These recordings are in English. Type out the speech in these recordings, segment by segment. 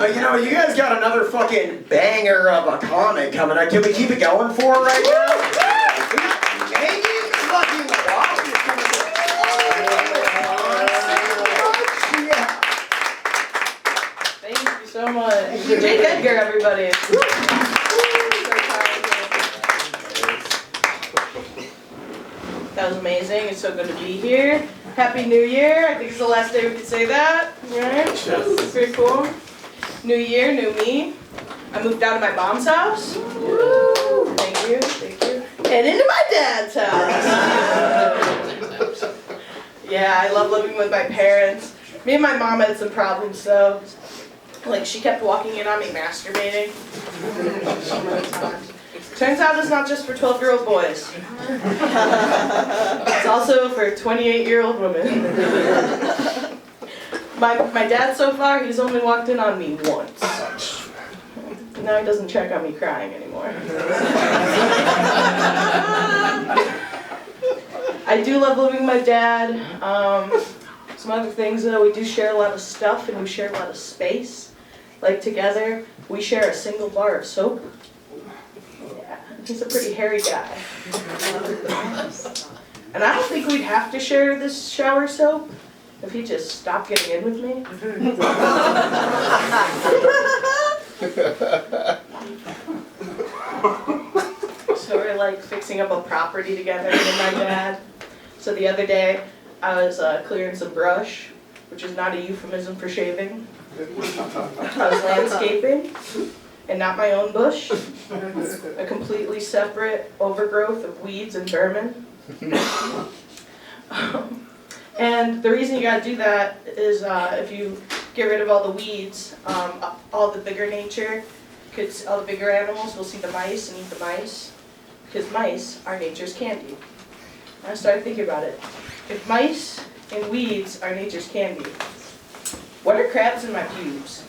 But you know, you guys got another fucking banger of a comic coming up. Can we keep it going for right now? Megan fucking Loftus is coming to Thank you so much. Jake Edgar, everybody. That was amazing. It's so good to be here. Happy New Year. I think it's the last day we can say that. Right? That's pretty cool. New year, new me. I moved out of my mom's house. Woo. Thank you. Thank you. And into my dad's house. Yeah, I love living with my parents. Me and my mom had some problems though. Like she kept walking in on me masturbating. So many times. Turns out it's not just for 12-year-old boys. It's also for 28-year-old women. My dad so far, he's only walked in on me once. Now he doesn't check on me crying anymore. I do love living with my dad. Some other things though, we do share a lot of stuff and we share a lot of space. Like together, we share a single bar of soap. Yeah, he's a pretty hairy guy. And I don't think we'd have to share this shower soap if he just stopped getting in with me. So we're like fixing up a property together with my dad. So the other day, I was clearing some brush, which is not a euphemism for shaving. I was landscaping, and not my own bush. A completely separate overgrowth of weeds and vermin. And the reason you gotta do that is if you get rid of all the weeds, all the bigger all the bigger animals will see the mice and eat the mice, because mice are nature's candy. And I started thinking about it. If mice and weeds are nature's candy, what are crabs in my pubes?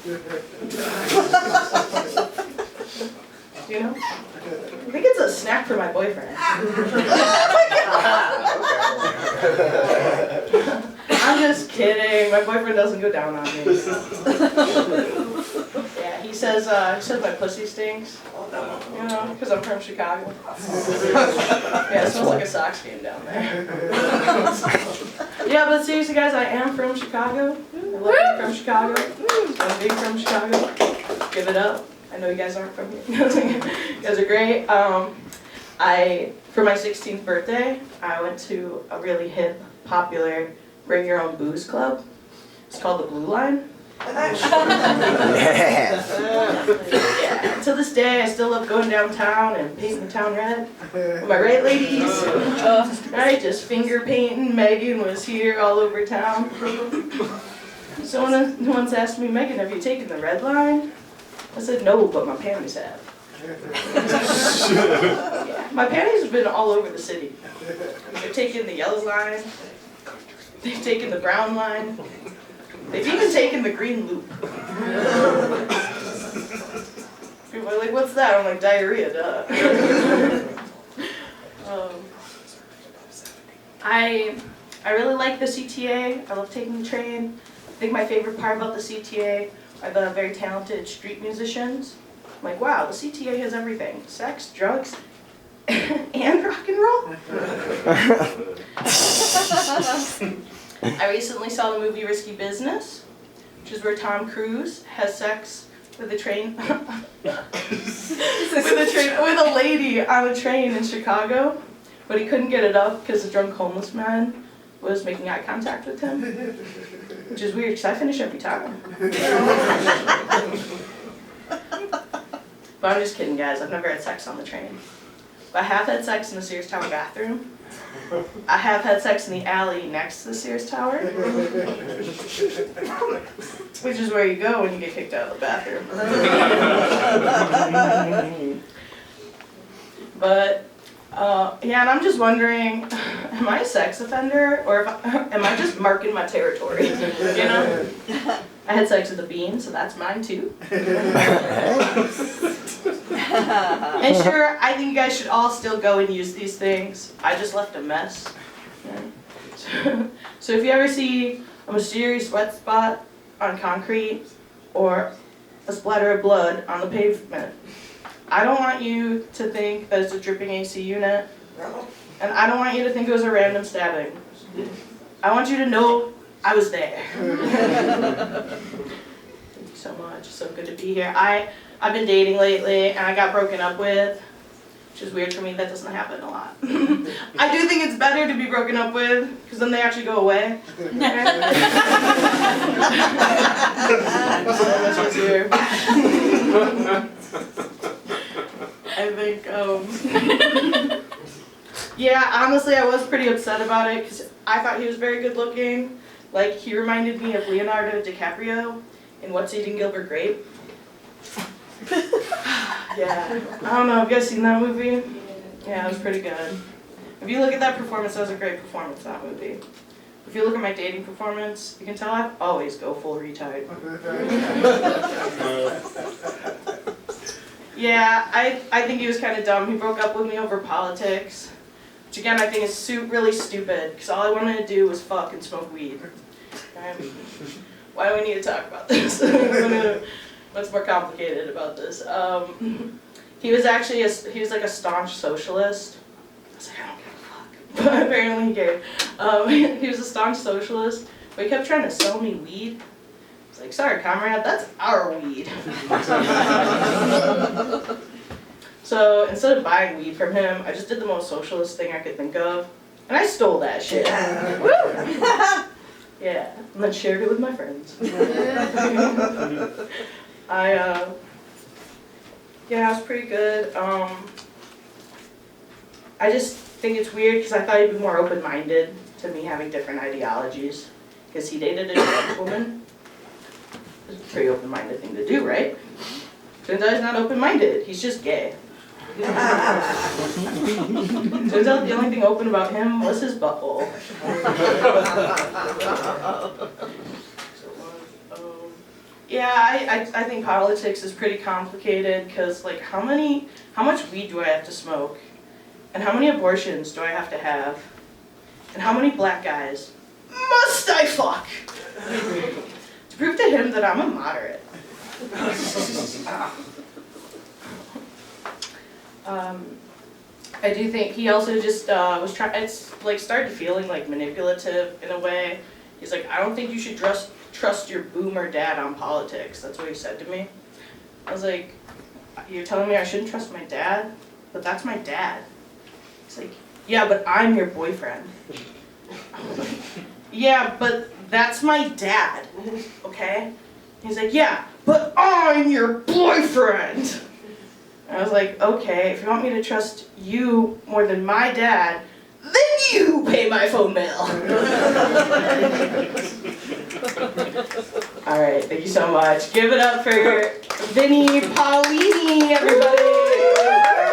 You know? I think it's a snack for my boyfriend. I'm just kidding. My boyfriend doesn't go down on me. Yeah, he says my pussy stinks. You know, because I'm from Chicago. Yeah, it smells like a Sox game down there. Yeah, but seriously, guys, I am from Chicago. I love being from Chicago. I'm being from Chicago. Give it up. I know you guys aren't from here. You guys are great. For my 16th birthday, I went to a really hip, popular bring your own booze club. It's called the Blue Line. Yeah. To this day, I still love going downtown and painting the town red. Am I right, ladies? Right, just finger painting. Megan was here all over town. Someone once asked me, Megan, have you taken the red line? I said, no, but my panties have. Yeah, my panties have been all over the city. They've taken the yellow line. They've taken the brown line. They've even taken the green loop. People are like, what's that? I'm like, diarrhea, duh. I really like the CTA. I love taking the train. I think my favorite part about the CTA are the very talented street musicians. I'm like, wow, the CTA has everything. Sex, drugs, and rock and roll. I recently saw the movie Risky Business, which is where Tom Cruise has sex with a train with a lady on a train in Chicago, but he couldn't get it up because the drunk homeless man was making eye contact with him, which is weird because I finish every time. But I'm just kidding, guys. I've never had sex on the train. But I have had sex in the Sears Tower bathroom. I have had sex in the alley next to the Sears Tower, which is where you go when you get kicked out of the bathroom. But, yeah, and I'm just wondering, am I a sex offender, or am I just marking my territory, you know? I had sex with a bean, so that's mine too. And sure, I think you guys should all still go and use these things. I just left a mess. So if you ever see a mysterious wet spot on concrete, or a splatter of blood on the pavement. I don't want you to think that it's a dripping AC unit. And I don't want you to think it was a random stabbing. I want you to know I was there. Thank you so much. So good to be here. I've been dating lately and I got broken up with, which is weird for me. That doesn't happen a lot. I do think it's better to be broken up with because then they actually go away. That's much easier. I think, yeah, honestly, I was pretty upset about it because I thought he was very good looking. Like, he reminded me of Leonardo DiCaprio in What's Eating Gilbert Grape. Yeah, I don't know, have you guys seen that movie? Yeah, it was pretty good. If you look at that performance, that was a great performance, that movie. If you look at my dating performance, you can tell I always go full retard. Yeah, I think he was kind of dumb. He broke up with me over politics, which again I think is really stupid, because all I wanted to do was fuck and smoke weed. Why do we need to talk about this? What's more complicated about this? He was actually he was like a staunch socialist. I was like, I don't give a fuck. But apparently he cared. He was a staunch socialist, but he kept trying to sell me weed. It's like, sorry, comrade, that's our weed. So instead of buying weed from him, I just did the most socialist thing I could think of, and I stole that shit. Yeah, and then shared it with my friends. Yeah, it was pretty good. I just think it's weird because I thought he'd be more open-minded to me having different ideologies, because he dated a trans woman. It's a pretty open-minded thing to do, right? Turns out he's not open-minded, he's just gay. Turns out the only thing open about him was his butthole. Yeah, I think politics is pretty complicated because, like, how much weed do I have to smoke? And how many abortions do I have to have? And how many black guys must I fuck? To prove to him that I'm a moderate. I do think he also just was trying, it's like started feeling like manipulative in a way. He's like, I don't think you should trust your boomer dad on politics. That's what he said to me. I was like, you're telling me I shouldn't trust my dad? But that's my dad. He's like, yeah, but I'm your boyfriend. Yeah, but that's my dad, okay? He's like, yeah, but I'm your boyfriend. And I was like, okay, if you want me to trust you more than my dad, then you pay my phone bill. All right, thank you so much. Give it up for Vinny Paulini, everybody.